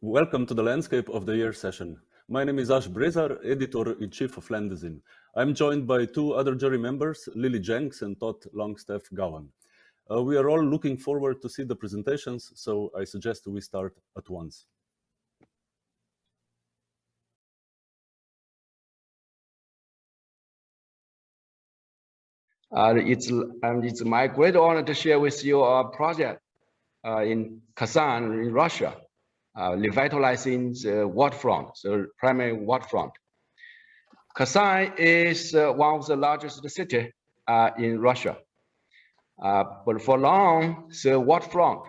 Welcome to the Landscape of the Year session. My name is Ash Brezar, Editor-in-Chief of Landazine. I'm joined by two other jury members, Lily Jenks and Todd Longstaff-Gowan. We are all looking forward to see the presentations, so I suggest we start at once. It's my great honor to share with you our project in Kazan, in Russia, revitalizing the waterfront, the primary waterfront. Kazan is one of the largest cities in Russia. But for long, the waterfront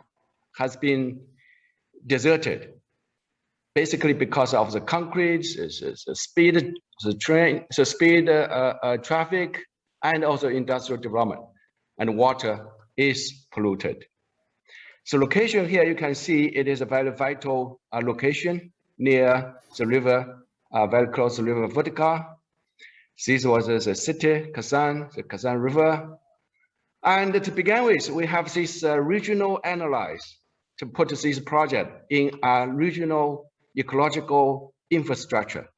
has been deserted, basically because of the concrete, the speed, the train, the speed traffic, and also industrial development, and water is polluted. So location here, you can see it is a very vital location near the river, very close to the river Vodka. This was the city, Kazan, the Kazan River. And to begin with, we have this regional analysis to put this project in a regional ecological infrastructure.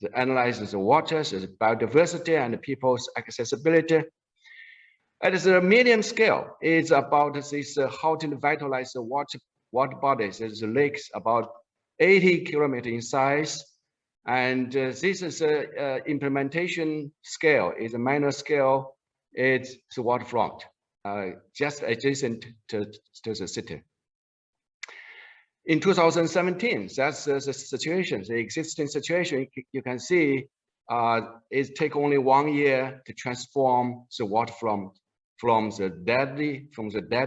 It analyzes the waters, the biodiversity, and the people's accessibility. At the medium scale, it's about this how to revitalize the water bodies. There's the lakes about 80 kilometers in size. And this is implementation scale, is a minor scale. It's the waterfront, just adjacent to the city. In 2017, that's the situation, the existing situation. You can see it takes only 1 year to transform the waterfront from the dead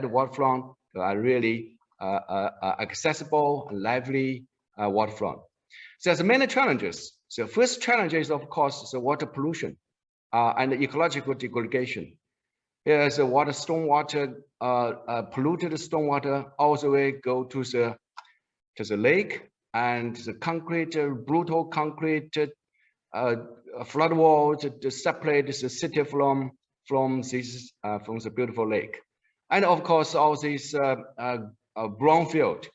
waterfront to a really accessible and lively waterfront. So there's many challenges. The first challenge is, of course, the water pollution and the ecological degradation. Here's the stormwater, polluted stormwater all the way go to the lake, and the concrete, brutal concrete flood walls to separate the city from the beautiful lake. And of course, all this brownfield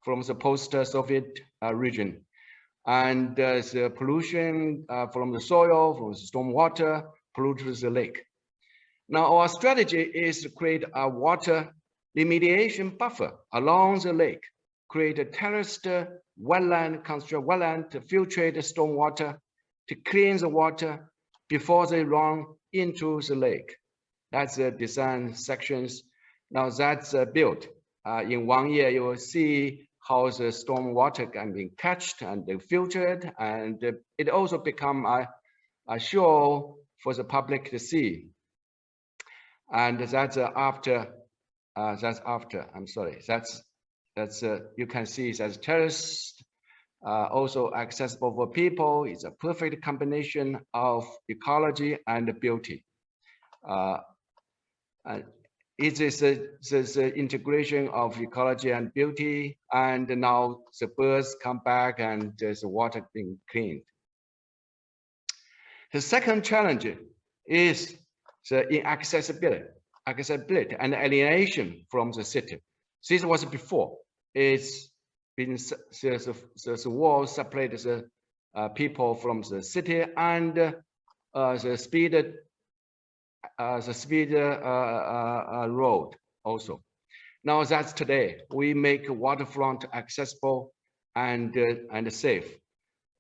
from the post-Soviet region. And the pollution from the soil, from the stormwater, pollutes the lake. Now, our strategy is to create a water remediation buffer along the lake, create a terraced wetland, construct wetland to filtrate the stormwater, to clean the water before they run into the lake. That's the design sections. Now that's built. In 1 year, you will see how the stormwater can be catched and filtered, and it also become a show for the public to see. And that's after. I'm sorry. That's you can see that's terraced, also accessible for people. It's a perfect combination of ecology and beauty. It is the integration of ecology and beauty, and now the birds come back and there's water being cleaned. The second challenge is the inaccessibility and alienation from the city. This was before. It's been the wall separated the people from the city, and the speed road also. Now that's today. We make waterfront accessible and safe.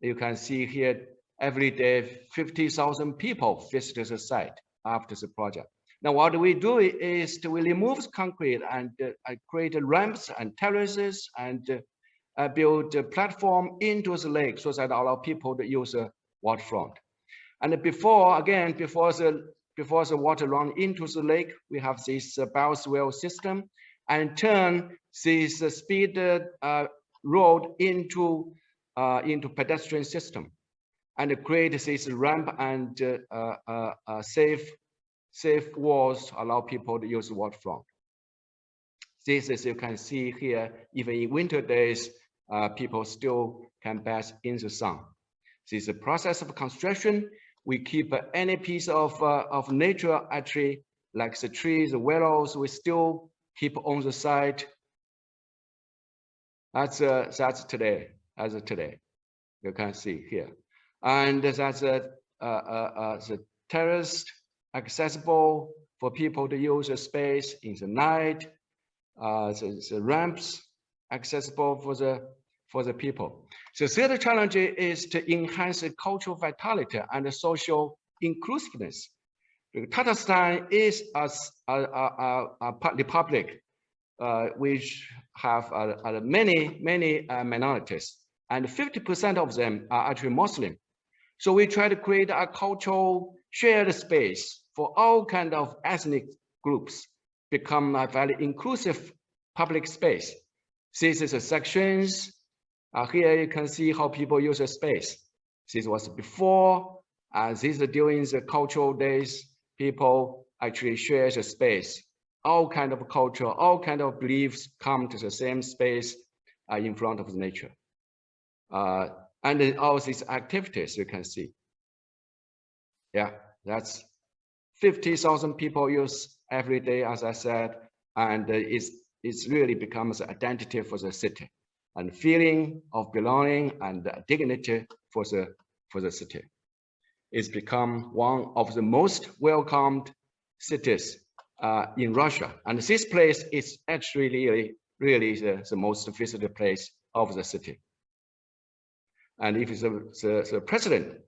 You can see here every day 50,000 people visit the site after the project. Now what we do is we remove concrete and create ramps and terraces and build a platform into the lake so that allow people to use the waterfront. And before the water run into the lake, we have this bioswale system and turn this speed road into pedestrian system and create this ramp and safe walls to allow people to use the waterfront. This, as you can see here, even in winter days, people still can bask in the sun. This is a process of construction. We keep any piece of nature, actually, like the trees, the willows, we still keep on the site That's today, as of today. You can see here. And that's the terrace accessible for people to use the space in the night. The ramps accessible for the people. The third challenge is to enhance the cultural vitality and the social inclusiveness. Tatarstan is a republic which have many minorities, and 50% of them are actually Muslim. So we try to create a cultural shared space for all kind of ethnic groups, become a very inclusive public space. This is the sections. Here you can see how people use the space. This was before, this is during the cultural days. People actually share the space. All kind of culture, all kind of beliefs come to the same space in front of the nature. And all these activities you can see. Yeah, that's 50,000 people use every day, as I said, and it's really becomes an identity for the city, and feeling of belonging and dignity for the city. It's become one of the most welcomed cities in Russia, and this place is actually really the most visited place of the city. And if the president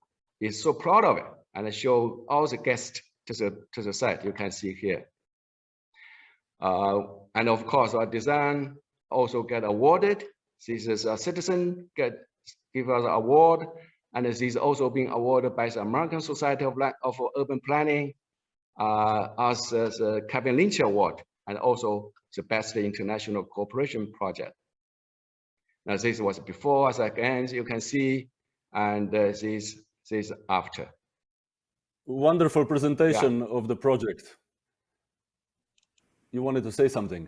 is so proud of it, and show all the guests to the site, you can see here. And of course, our design also get awarded. This is a citizen give us an award, and this is also being awarded by the American Society of Urban Planning as the Kevin Lynch Award, and also the Best International Cooperation Project. Now this was before, as again you can see, and this after. Wonderful presentation of the project. You wanted to say something?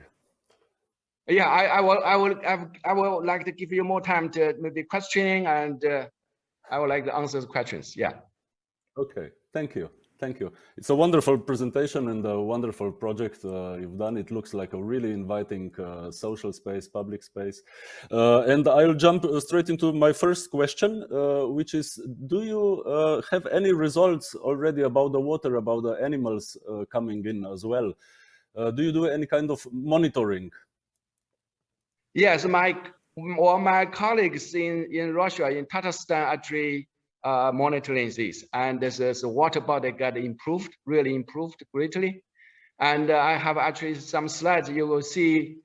Yeah, I will like to give you more time to maybe questioning, and I would like to answer the questions. Yeah. Okay, thank you. Thank you. It's a wonderful presentation and a wonderful project you've done. It looks like a really inviting social space, public space. And I'll jump straight into my first question, which is, do you have any results already about the water, about the animals coming in as well? Do you do any kind of monitoring? Yes, my colleagues in Russia, in Tatarstan, actually monitoring this, and the water body got improved, really improved greatly. And I have actually some slides. You will see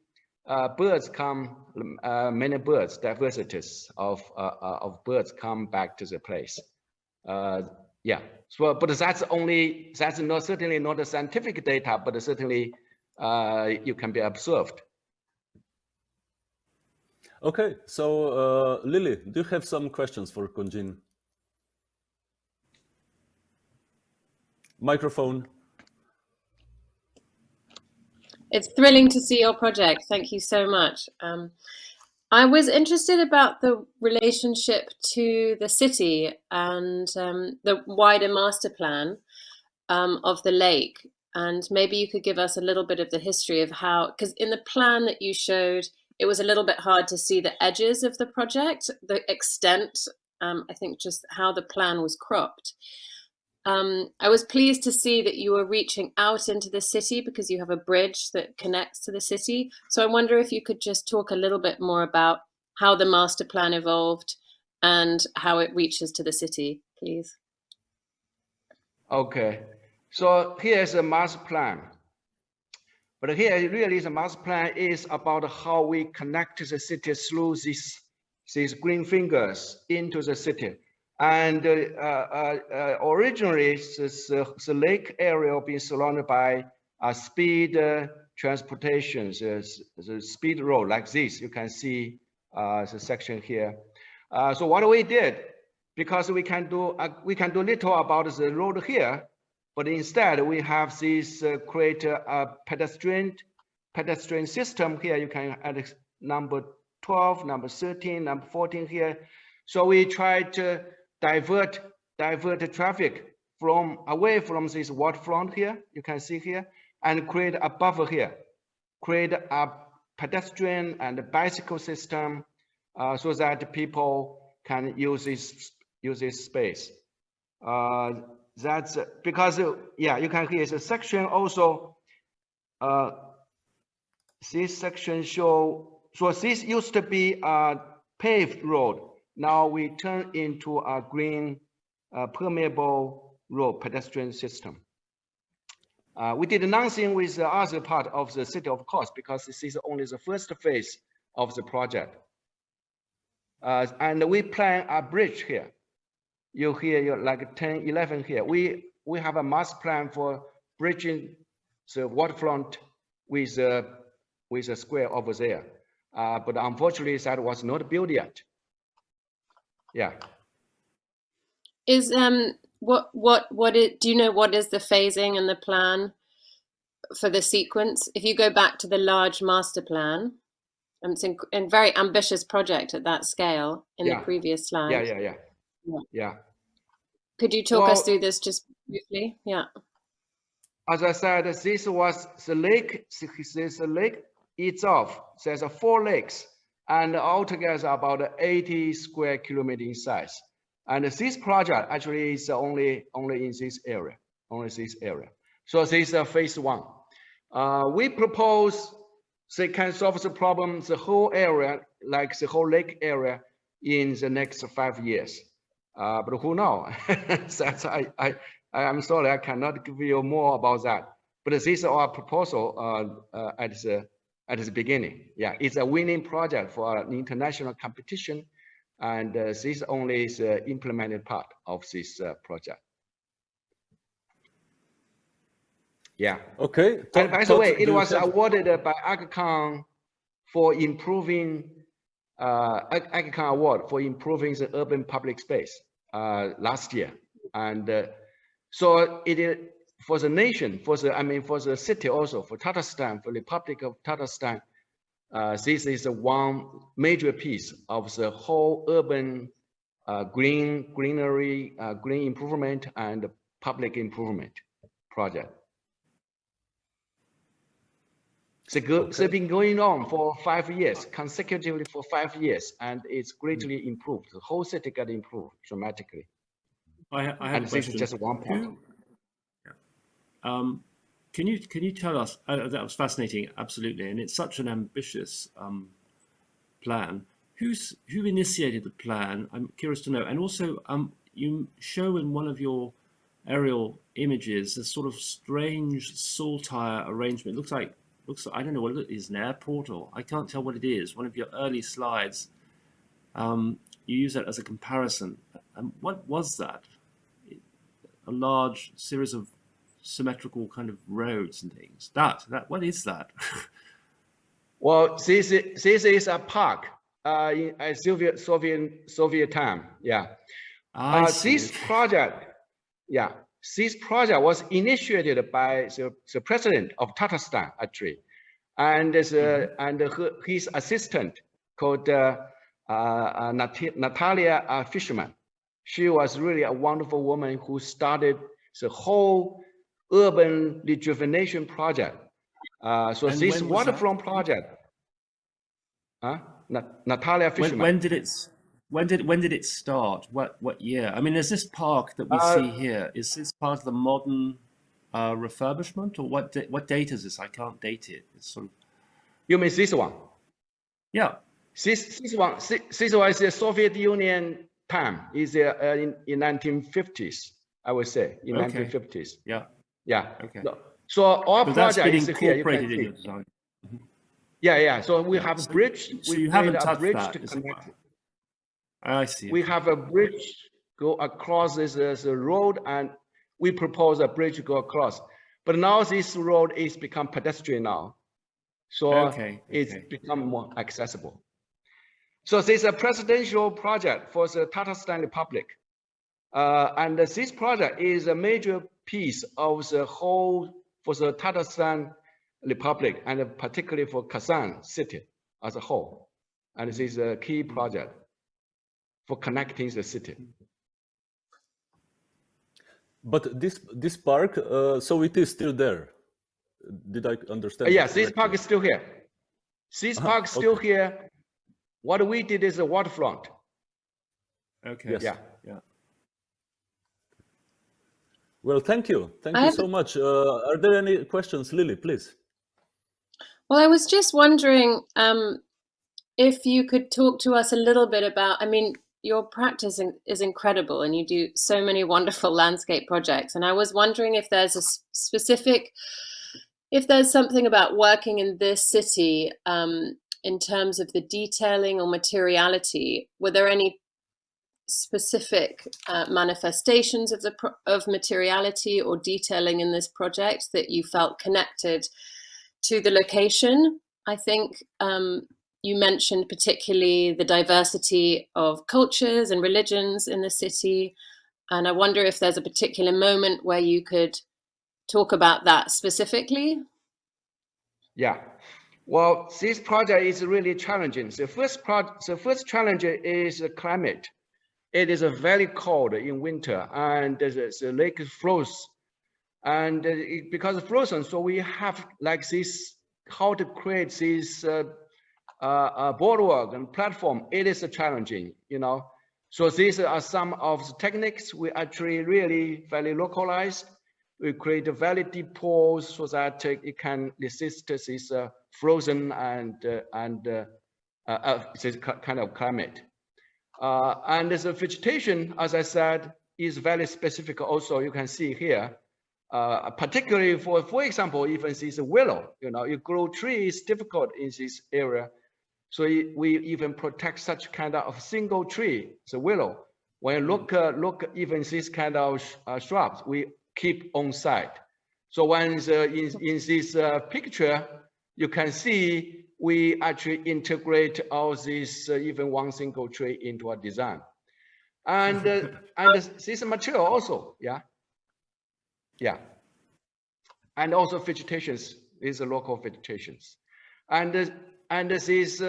birds come, many birds, diversities of birds come back to the place. Yeah. So, but that's not certainly not the scientific data, but certainly you can be observed. Okay, so Lily, do you have some questions for Kunjin? Microphone. It's thrilling to see your project. Thank you so much. I was interested about the relationship to the city and the wider master plan of the lake. And maybe you could give us a little bit of the history of how, because in the plan that you showed, it was a little bit hard to see the edges of the project, the extent, I think just how the plan was cropped. I was pleased to see that you were reaching out into the city because you have a bridge that connects to the city. So I wonder if you could just talk a little bit more about how the master plan evolved and how it reaches to the city, please. Okay, so here's a master plan. But here really the master plan is about how we connect the city through these green fingers into the city. And originally, the lake area being surrounded by speed transportation, the speed road like this. You can see the section here. So what we did, because we can do little about the road here, but instead we have this create a pedestrian system here. You can add number 12, number 13, number 14 here. So we try to divert the traffic away from this waterfront here, you can see here, and create a buffer here, create a pedestrian and bicycle system so that people can use this space. That's because, yeah, you can hear the section also. This section so this used to be a paved road. Now we turn into a green permeable road pedestrian system. We did nothing with the other part of the city, of course, because this is only the first phase of the project. And we plan a bridge here. You hear like 10, 11 here. We have a master plan for bridging the waterfront with a square over there. But unfortunately, that was not built yet. Yeah. Is do you know what is the phasing and the plan for the sequence? If you go back to the large master plan, it's a very ambitious project at that scale in the previous slide. Yeah. Could you talk us through this just briefly? Yeah. As I said, this was the lake. This lake itself. There's 4 lakes, and altogether about 80 square kilometers in size. And this project actually is only in this area, So this is phase 1. We propose they can solve the problem, the whole area, like the whole lake area, in the next 5 years. But who knows? That's I'm sorry, I cannot give you more about that. But this is our proposal at the beginning. Yeah, it's a winning project for an international competition, and this only is the implemented part of this project. Yeah. Okay. And by the way, it was awarded by Aga Khan for improving Aga Khan Award for improving the urban public space last year, and so it is for the nation, for the city also, for Tatarstan, for the Republic of Tatarstan. This is one major piece of the whole urban greenery, green improvement and public improvement project. It's been going on for 5 years, consecutively for 5 years, and it's greatly improved. The whole city got improved dramatically. I have and a question. This is just one point. Can you tell us? That was fascinating, absolutely, and it's such an ambitious plan. Who initiated the plan? I'm curious to know. And also, you show in one of your aerial images a sort of strange saltire arrangement. It looks like I don't know what it is, an airport, or I can't tell what it is. One of your early slides, you use that as a comparison. What was that? A large series of symmetrical kind of roads and things. That what is that? Well, this is a park in Soviet time. Yeah. This project was initiated by the president of Tatarstan, actually, and his assistant called Natalia Fisherman. She was really a wonderful woman who started the whole urban rejuvenation project. So and this waterfront project, Natalia Fisherman. When did it start? What year? I mean, is this park that we see here, is this part of the modern refurbishment, or what date is this? I can't date it. It's sort of. You mean this one? Yeah. This one is the Soviet Union time. Is in 1950s, I would say, in 1950s. Yeah. Yeah. Okay. So our project is here. You can see. In your design. Mm-hmm. Yeah. So we have a bridge. So you haven't touched that, to connect. I see. We have a bridge go across this road, and we propose a bridge to go across. But now this road is become pedestrian now, so it's become more accessible. So this is a presidential project for the Tatarstan Republic, and this project is a major piece of the whole for the Tatarstan Republic, and particularly for Kazan city as a whole. And this is a key project for connecting the city. But this park, so it is still there. Did I understand? Yes, this park is still here. This park still here. What we did is a waterfront. Okay. Yes. Yeah. Yeah. Well, thank you. Thank you so much. Are there any questions? Lily, please. Well, I was just wondering if you could talk to us a little bit about, I mean, your practice is incredible and you do so many wonderful landscape projects. And I was wondering if there's a specific, if there's something about working in this city in terms of the detailing or materiality, were there any specific manifestations of materiality or detailing in this project that you felt connected to the location? I think you mentioned particularly the diversity of cultures and religions in the city. And I wonder if there's a particular moment where you could talk about that specifically. Yeah. Well, this project is really challenging. The first challenge is the climate. It is very cold in winter, and the lake flows, and because it's frozen, so we have like this, how to create this boardwalk and platform. It is challenging, you know. So these are some of the techniques we actually really very localized. We create a very deep pores so that it can resist this frozen and this kind of climate. And the vegetation, as I said, is very specific. Also, you can see here, particularly for example, even this willow. You know, you grow trees difficult in this area, so we even protect such kind of single tree, the willow. When you look even this kind of shrubs, we keep on site. So when in this picture, you can see we actually integrate all these even one single tree into a design, and this material also, yeah, and also vegetations is local vegetations, and this like this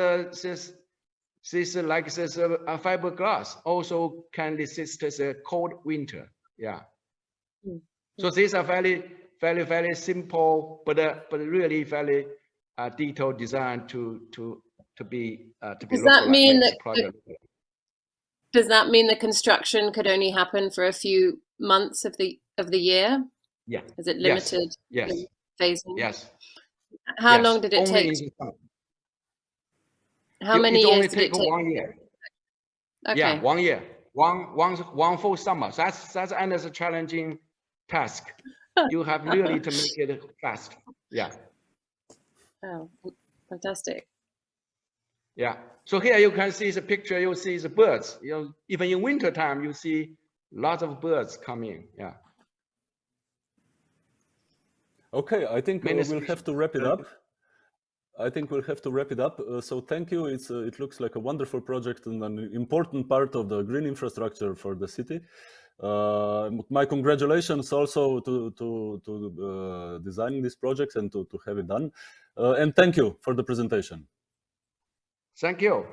fiberglass also can resist the cold winter, yeah. So these are very simple, but really very detailed design to be Does that mean that project. does that mean the construction could only happen for a few months of the year? Yeah. Is it limited? Yes. Phasing? Yes. How long did it only take? How many years did it take? 1 year. Okay. Yeah, 1 year. One full summer. That's a challenging task. You have really to make it fast. Yeah. Oh, fantastic. Yeah. So here you can see the picture. You see the birds. You know, even in winter time, you see lots of birds coming. Yeah. Okay, I think we'll have to wrap it up. So thank you. It looks like a wonderful project and an important part of the green infrastructure for the city. My congratulations also to designing this project and to have it done. And thank you for the presentation. Thank you.